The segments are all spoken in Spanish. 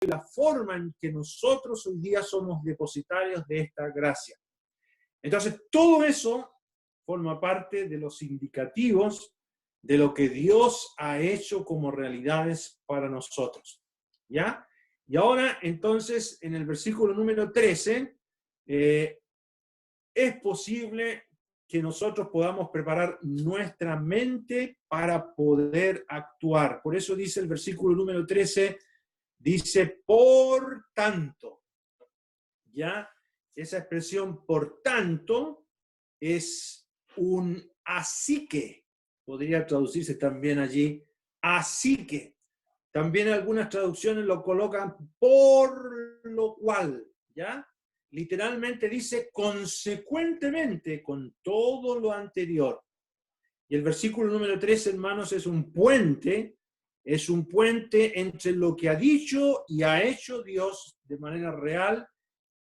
y la forma en que nosotros hoy día somos depositarios de esta gracia. Entonces, todo eso forma parte de los indicativos de lo que Dios ha hecho como realidades para nosotros. ¿Ya? Y ahora, entonces, en el versículo número 13, es posible que nosotros podamos preparar nuestra mente para poder actuar. Por eso dice el versículo número 13, dice, por tanto. ¿Ya? Esa expresión, por tanto, es un así que. Podría traducirse también allí, así que. También algunas traducciones lo colocan por lo cual, ¿ya? Literalmente dice consecuentemente con todo lo anterior. Y el versículo número 3, hermanos, es un puente entre lo que ha dicho y ha hecho Dios de manera real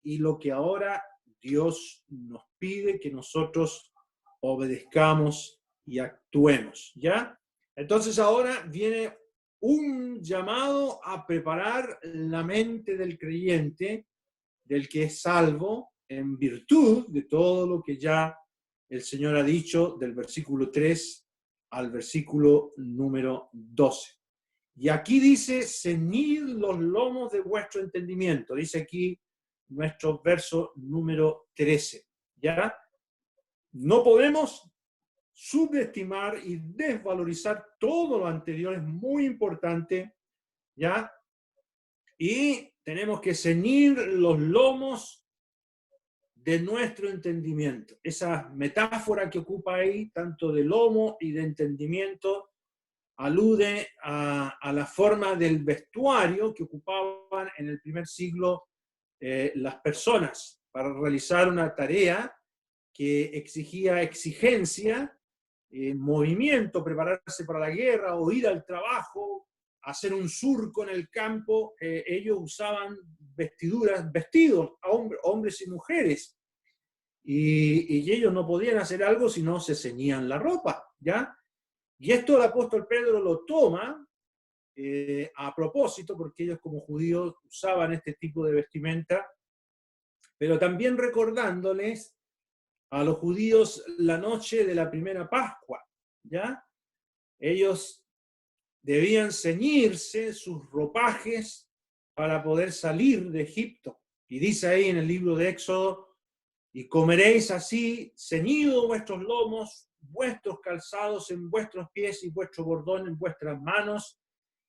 y lo que ahora Dios nos pide que nosotros obedezcamos y actuemos, ¿ya? Entonces ahora viene un llamado a preparar la mente del creyente, del que es salvo, en virtud de todo lo que ya el Señor ha dicho del versículo 3 al versículo número 12. Y aquí dice, ceñid los lomos de vuestro entendimiento, dice aquí nuestro verso número 13, ¿ya? No podemos subestimar y desvalorizar todo lo anterior, es muy importante, ¿ya? Y tenemos que ceñir los lomos de nuestro entendimiento. Esa metáfora que ocupa ahí, tanto de lomo y de entendimiento, alude a la forma del vestuario que ocupaban en el primer siglo las personas para realizar una tarea que exigía exigencia, movimiento, prepararse para la guerra o ir al trabajo, hacer un surco en el campo. Ellos usaban vestidos, hombres y mujeres, y ellos no podían hacer algo si no se ceñían la ropa, ¿ya? Y esto el apóstol Pedro lo toma a propósito, porque ellos como judíos usaban este tipo de vestimenta, pero también recordándoles a los judíos la noche de la primera Pascua, ¿ya? Ellos debían ceñirse sus ropajes para poder salir de Egipto. Y dice ahí en el libro de Éxodo, y comeréis así, ceñidos vuestros lomos, vuestros calzados en vuestros pies y vuestro bordón en vuestras manos,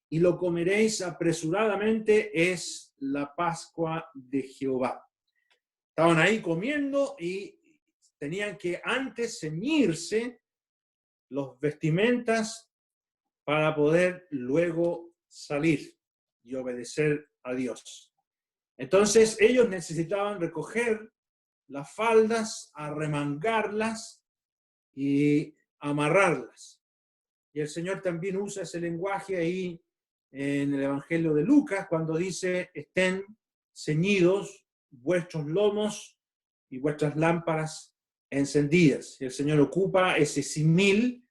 y lo comeréis apresuradamente, es la Pascua de Jehová. Estaban ahí comiendo y tenían que antes ceñirse los vestimentas para poder luego salir y obedecer a Dios. Entonces ellos necesitaban recoger las faldas, arremangarlas y amarrarlas. Y el Señor también usa ese lenguaje ahí en el Evangelio de Lucas, cuando dice, estén ceñidos vuestros lomos y vuestras lámparas encendidas. Y el Señor ocupa ese símil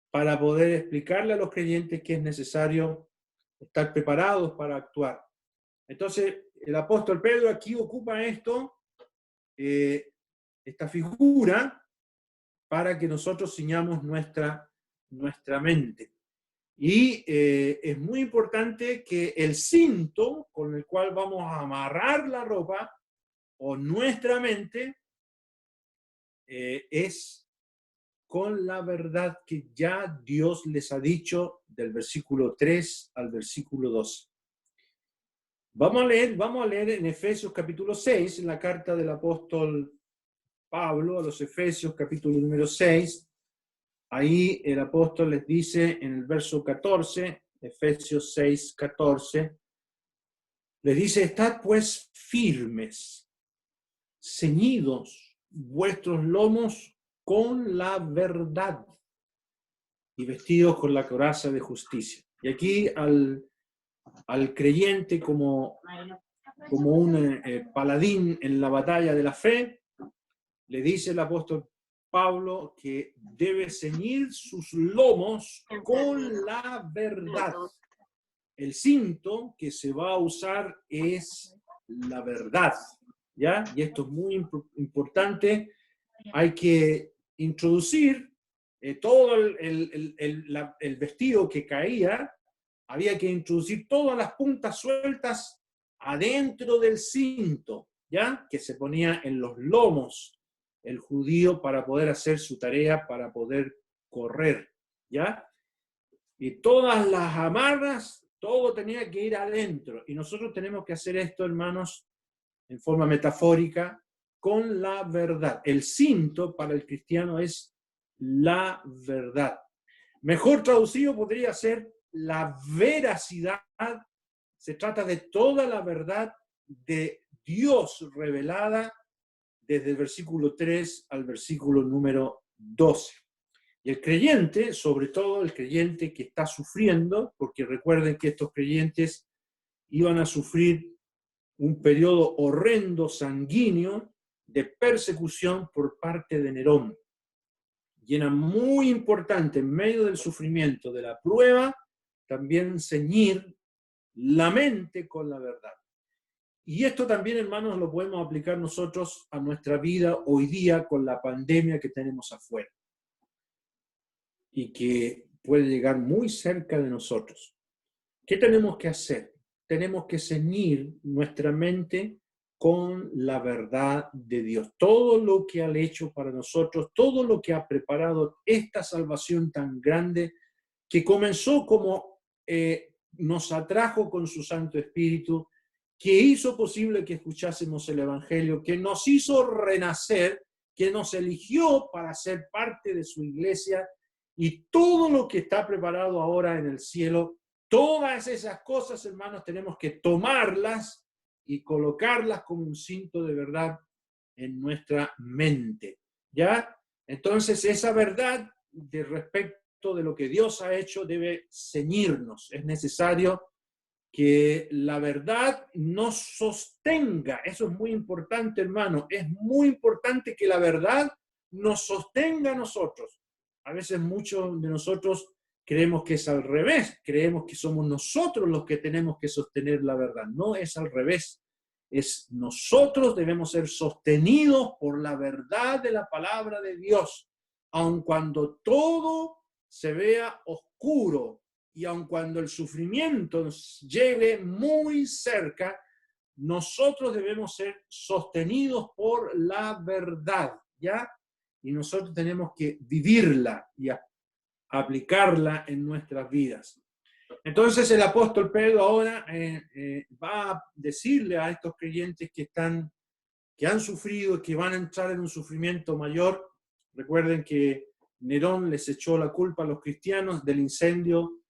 para poder explicarle a los creyentes que es necesario estar preparados para actuar. Entonces, el apóstol Pedro aquí ocupa esta figura, para que nosotros ciñamos nuestra mente. Y es muy importante que el cinto con el cual vamos a amarrar la ropa o nuestra mente es con la verdad que ya Dios les ha dicho del versículo 3 al versículo 12. Vamos a leer en Efesios capítulo 6, en la carta del apóstol Pablo a los Efesios capítulo número 6. Ahí el apóstol les dice en el verso 14, Efesios 6, 14, les dice, estad pues firmes, ceñidos vuestros lomos con la verdad y vestidos con la coraza de justicia. Y aquí al creyente como un paladín en la batalla de la fe, le dice el apóstol Pablo que debe ceñir sus lomos con la verdad. el cinto que se va a usar es la verdad, ¿ya? Y esto es muy importante. Hay que introducir todo el vestido que caía, había que introducir todas las puntas sueltas adentro del cinto, ¿ya? Que se ponía en los lomos el judío para poder hacer su tarea, para poder correr, ¿ya? Y todas las amarras, todo tenía que ir adentro. Y nosotros tenemos que hacer esto, hermanos, en forma metafórica, con la verdad. El cinto para el cristiano es la verdad. Mejor traducido podría ser la veracidad. Se trata de toda la verdad de Dios revelada desde el versículo 3 al versículo número 12. Y el creyente, sobre todo el creyente que está sufriendo, porque recuerden que estos creyentes iban a sufrir un periodo horrendo, sanguíneo, de persecución por parte de Nerón. Y era muy importante, en medio del sufrimiento, de la prueba, también ceñir la mente con la verdad. Y esto también, hermanos, lo podemos aplicar nosotros a nuestra vida hoy día con la pandemia que tenemos afuera y que puede llegar muy cerca de nosotros. ¿Qué tenemos que hacer? Tenemos que ceñir nuestra mente con la verdad de Dios. Todo lo que ha hecho para nosotros, todo lo que ha preparado esta salvación tan grande que comenzó como nos atrajo con su Santo Espíritu, que hizo posible que escuchásemos el Evangelio, que nos hizo renacer, que nos eligió para ser parte de su iglesia, y todo lo que está preparado ahora en el cielo. Todas esas cosas, hermanos, tenemos que tomarlas y colocarlas como un cinto de verdad en nuestra mente, ¿ya? Entonces, esa verdad de respecto de lo que Dios ha hecho debe ceñirnos. Es necesario que la verdad nos sostenga. Eso es muy importante, hermano. Es muy importante que la verdad nos sostenga a nosotros. A veces muchos de nosotros creemos que es al revés, creemos que somos nosotros los que tenemos que sostener la verdad. No es al revés, es nosotros debemos ser sostenidos por la verdad de la palabra de Dios, aun cuando todo se vea oscuro y aun cuando el sufrimiento nos llegue muy cerca, nosotros debemos ser sostenidos por la verdad, ¿ya? Y nosotros tenemos que vivirla y aplicarla en nuestras vidas. Entonces el apóstol Pedro ahora va a decirle a estos creyentes que han sufrido, que van a entrar en un sufrimiento mayor. Recuerden que Nerón les echó la culpa a los cristianos del incendio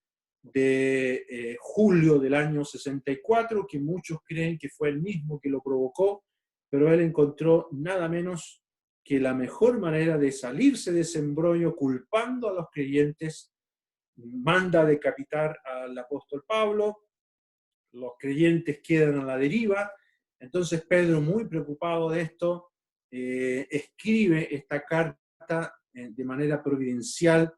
de julio del año 64, que muchos creen que fue el mismo que lo provocó, pero él encontró nada menos que la mejor manera de salirse de ese embrollo culpando a los creyentes. Manda decapitar al apóstol Pablo, los creyentes quedan a la deriva. Entonces Pedro, muy preocupado de esto, escribe esta carta de manera providencial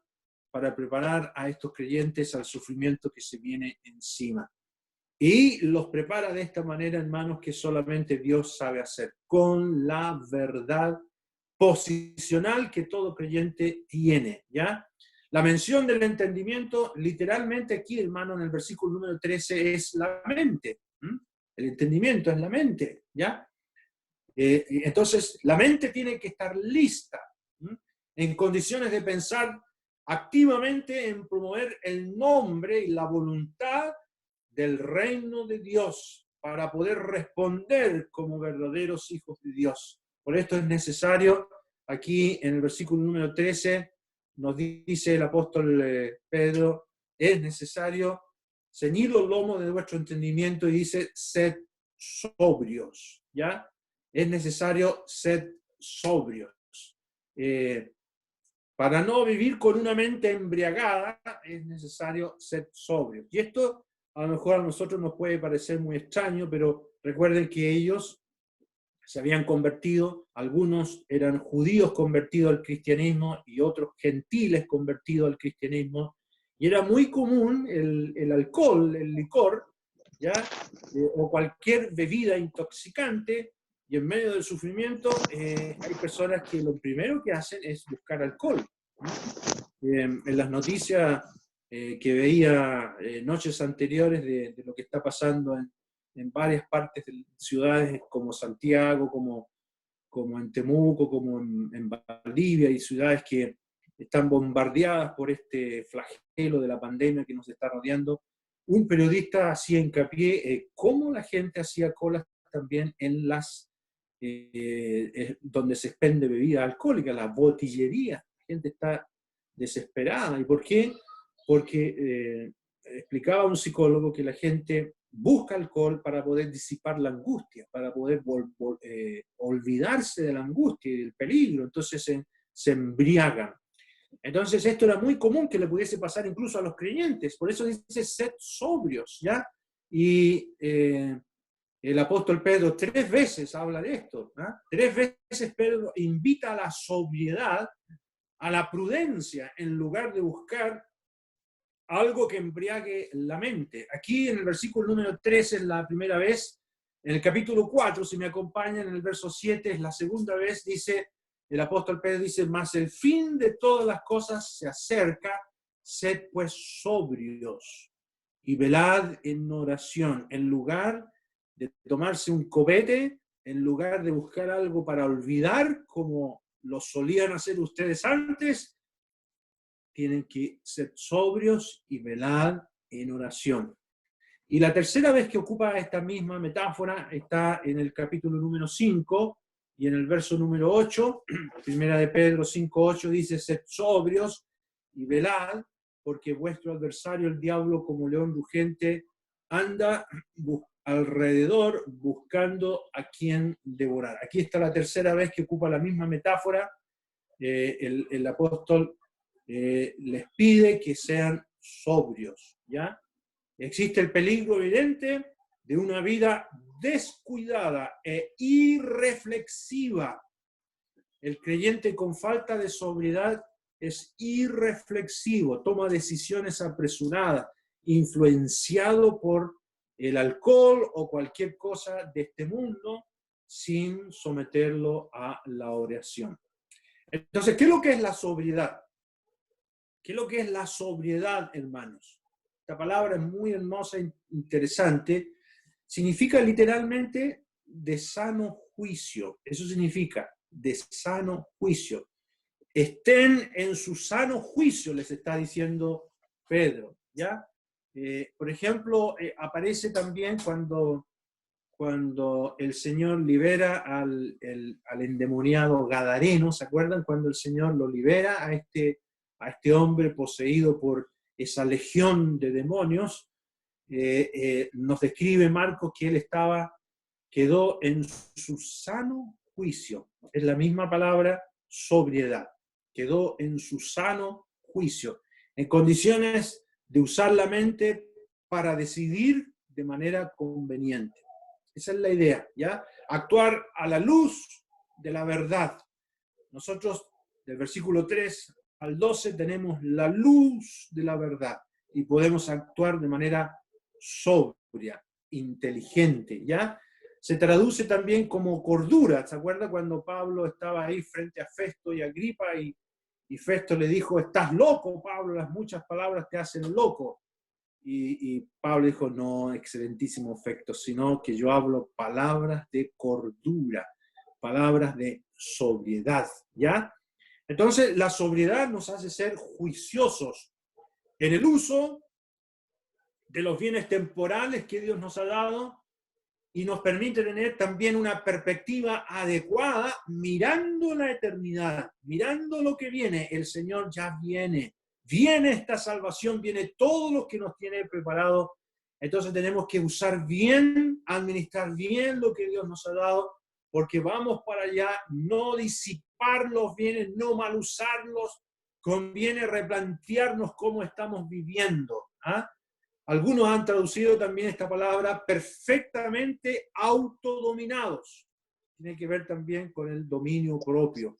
para preparar a estos creyentes al sufrimiento que se viene encima. Y los prepara de esta manera, hermanos, que solamente Dios sabe hacer, con la verdad posicional que todo creyente tiene, ¿ya? La mención del entendimiento, literalmente aquí, hermano, en el versículo número 13, es la mente. El entendimiento es la mente, ¿ya? Entonces, la mente tiene que estar lista, en condiciones de pensar activamente en promover el nombre y la voluntad del reino de Dios para poder responder como verdaderos hijos de Dios. Por esto es necesario, aquí en el versículo número 13, nos dice el apóstol Pedro, es necesario ceñir los lomos de vuestro entendimiento y dice, sed sobrios, ¿ya? Es necesario ser sobrios. Para no vivir con una mente embriagada, es necesario ser sobrios. Y esto a lo mejor a nosotros nos puede parecer muy extraño, pero recuerden que ellos se habían convertido, algunos eran judíos convertidos al cristianismo y otros gentiles convertidos al cristianismo, Y era muy común el alcohol, el licor, ¿ya? O cualquier bebida intoxicante, y en medio del sufrimiento hay personas que lo primero que hacen es buscar alcohol. En las noticias que veía noches anteriores de lo que está pasando en varias partes de ciudades como Santiago, como en Temuco, como en Valdivia, y ciudades que están bombardeadas por este flagelo de la pandemia que nos está rodeando, un periodista hacía hincapié cómo la gente hacía colas también en las donde se expende bebida alcohólica, las botillerías. La gente está desesperada. ¿Y por qué? Porque explicaba un psicólogo que la gente busca alcohol para poder disipar la angustia, para poder olvidarse de la angustia y del peligro. Entonces se embriagan. Entonces esto era muy común que le pudiese pasar incluso a los creyentes. Por eso dice, sed sobrios, ¿ya? Y el apóstol Pedro 3 veces habla de esto, ¿no? 3 veces Pedro invita a la sobriedad, a la prudencia, en lugar de buscar algo que embriague la mente. Aquí en el versículo número 3 es la primera vez, en el capítulo 4, si me acompañan, en el verso 7 es la segunda vez, dice, el apóstol Pedro dice, mas el fin de todas las cosas se acerca, sed pues sobrios y velad en oración, en lugar de tomarse un copete, en lugar de buscar algo para olvidar, como lo solían hacer ustedes antes, tienen que ser sobrios y velar en oración. Y la tercera vez que ocupa esta misma metáfora está en el capítulo número 5 y en el verso número 8, primera de Pedro 5:8 dice, sed sobrios y velad, porque vuestro adversario, el diablo, como león rugiente, anda alrededor buscando a quien devorar. Aquí está la tercera vez que ocupa la misma metáfora. El apóstol les pide que sean sobrios, ¿ya? Existe el peligro evidente de una vida descuidada e irreflexiva. El creyente con falta de sobriedad es irreflexivo, toma decisiones apresuradas, influenciado por el alcohol o cualquier cosa de este mundo, sin someterlo a la oración. Entonces, ¿qué es lo que es la sobriedad? ¿Qué es lo que es la sobriedad, hermanos? Esta palabra es muy hermosa e interesante. Significa literalmente de sano juicio. Eso significa de sano juicio. Estén en su sano juicio, les está diciendo Pedro, ¿ya? Por ejemplo, aparece también cuando el Señor libera al endemoniado Gadareno. ¿Se acuerdan? Cuando el Señor lo libera a este hombre poseído por esa legión de demonios, nos describe Marcos que él quedó en su sano juicio. Es la misma palabra, sobriedad. Quedó en su sano juicio, en condiciones de usar la mente para decidir de manera conveniente. Esa es la idea, ¿ya? Actuar a la luz de la verdad. Nosotros, del versículo 3 al 12, tenemos la luz de la verdad y podemos actuar de manera sobria, inteligente, ¿ya? Se traduce también como cordura. ¿Se acuerda cuando Pablo estaba ahí frente a Festo y Agripa y Festo le dijo, estás loco, Pablo, las muchas palabras te hacen loco? Y Pablo dijo, no, excelentísimo Festo, sino que yo hablo palabras de cordura, palabras de sobriedad, ¿ya? Entonces, la sobriedad nos hace ser juiciosos en el uso de los bienes temporales que Dios nos ha dado y nos permite tener también una perspectiva adecuada mirando la eternidad, mirando lo que viene. El Señor ya viene. Viene esta salvación, viene todo lo que nos tiene preparado. Entonces tenemos que usar bien, administrar bien lo que Dios nos ha dado, porque vamos para allá, no disipar los bienes, no mal usarlos. Conviene replantearnos cómo estamos viviendo. ¿Ah? Algunos han traducido también esta palabra perfectamente autodominados. Tiene que ver también con el dominio propio.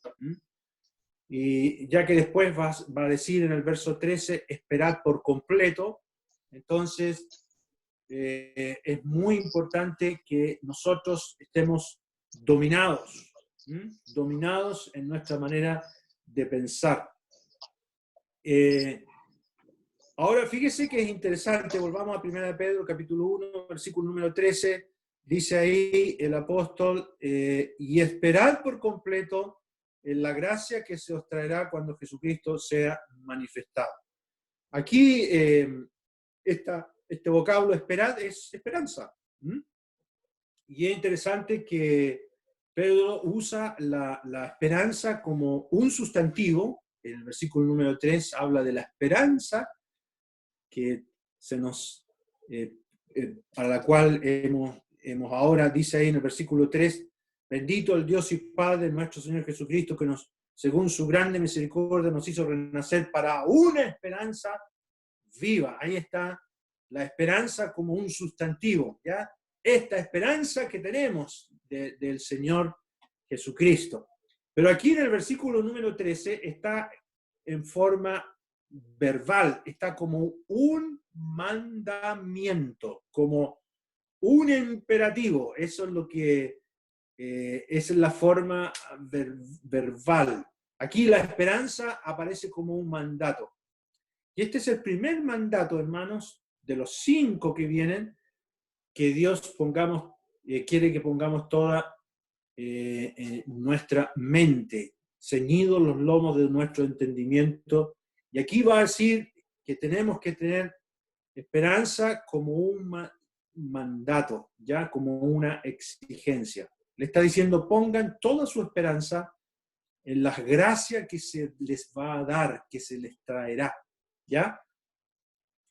Y ya que después va a decir en el verso 13, esperad por completo, entonces es muy importante que nosotros estemos dominados, dominados en nuestra manera de pensar. Ahora, fíjese que es interesante, volvamos a 1 Pedro, capítulo 1, versículo número 13, dice ahí el apóstol, y esperad por completo en la gracia que se os traerá cuando Jesucristo sea manifestado. Aquí, este vocablo esperad es esperanza. Y es interesante que Pedro usa la esperanza como un sustantivo. En el versículo número 3 habla de la esperanza que se nos, para la cual hemos ahora, dice ahí en el versículo 3, bendito el Dios y Padre de nuestro Señor Jesucristo, que nos, según su grande misericordia, nos hizo renacer para una esperanza viva. Ahí está la esperanza como un sustantivo, ¿ya? Esta esperanza que tenemos del Señor Jesucristo. Pero aquí en el versículo número 13 está en forma verbal, está como un mandamiento, como un imperativo. Eso es lo que es la forma verbal. Aquí la esperanza aparece como un mandato. Y este es el primer mandato, hermanos, de los 5 que vienen, que Dios quiere que pongamos toda nuestra mente, ceñidos los lomos de nuestro entendimiento. Y aquí va a decir que tenemos que tener esperanza como un mandato, ya como una exigencia. Le está diciendo, pongan toda su esperanza en las gracias que se les va a dar, que se les traerá, ¿ya?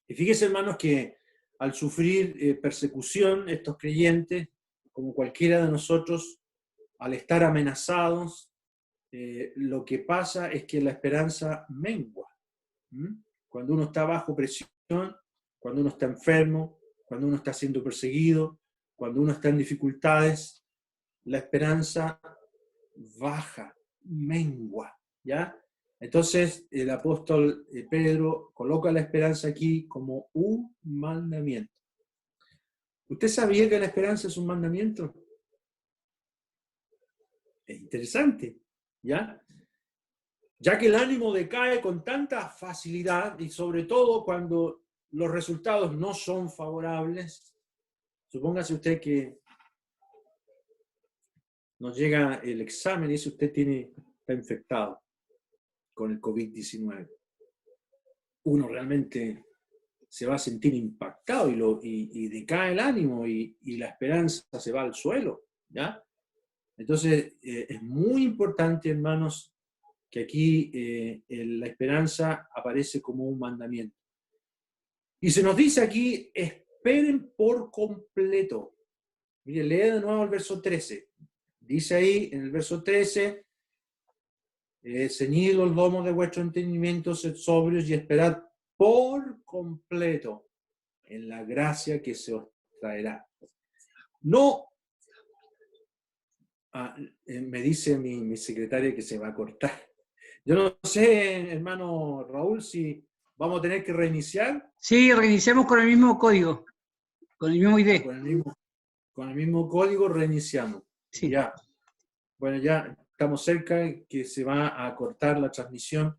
Y fíjense, hermanos, que al sufrir persecución, estos creyentes, como cualquiera de nosotros, al estar amenazados, lo que pasa es que la esperanza mengua. Cuando uno está bajo presión, cuando uno está enfermo, cuando uno está siendo perseguido, cuando uno está en dificultades, la esperanza baja, mengua, ¿ya? Entonces el apóstol Pedro coloca la esperanza aquí como un mandamiento. ¿Usted sabía que la esperanza es un mandamiento? Es interesante, ¿ya? Ya que el ánimo decae con tanta facilidad y sobre todo cuando los resultados no son favorables. Supóngase usted que nos llega el examen y dice usted está infectado con el COVID-19. Uno realmente se va a sentir impactado y decae el ánimo y la esperanza se va al suelo, ¿ya? Entonces, es muy importante, hermanos, que aquí la esperanza aparece como un mandamiento. Y se nos dice aquí, esperen por completo. Mire, lee de nuevo el verso 13. Dice ahí, en el verso 13, ceñid los lomos de vuestro entendimiento, sed sobrios y esperad por completo en la gracia que se os traerá. No, me dice mi secretaria que se va a cortar. Yo no sé, hermano Raúl, si vamos a tener que reiniciar. Sí, reiniciamos con el mismo código, con el mismo ID. Con el mismo código reiniciamos. Sí. Ya. Bueno, ya estamos cerca que se va a cortar la transmisión.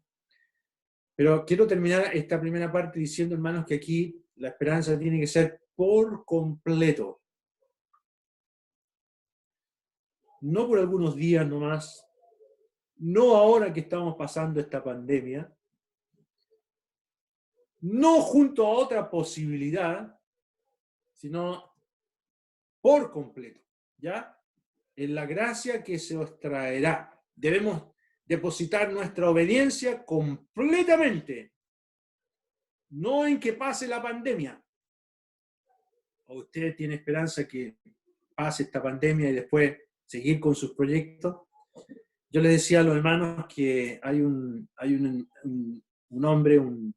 Pero quiero terminar esta primera parte diciendo, hermanos, que aquí la esperanza tiene que ser por completo. No por algunos días nomás, no ahora que estamos pasando esta pandemia, no junto a otra posibilidad, sino por completo, ¿ya? En la gracia que se os traerá. Debemos depositar nuestra obediencia completamente, no en que pase la pandemia. ¿O usted tiene esperanza que pase esta pandemia y después seguir con sus proyectos? Yo le decía a los hermanos que hay un hombre, un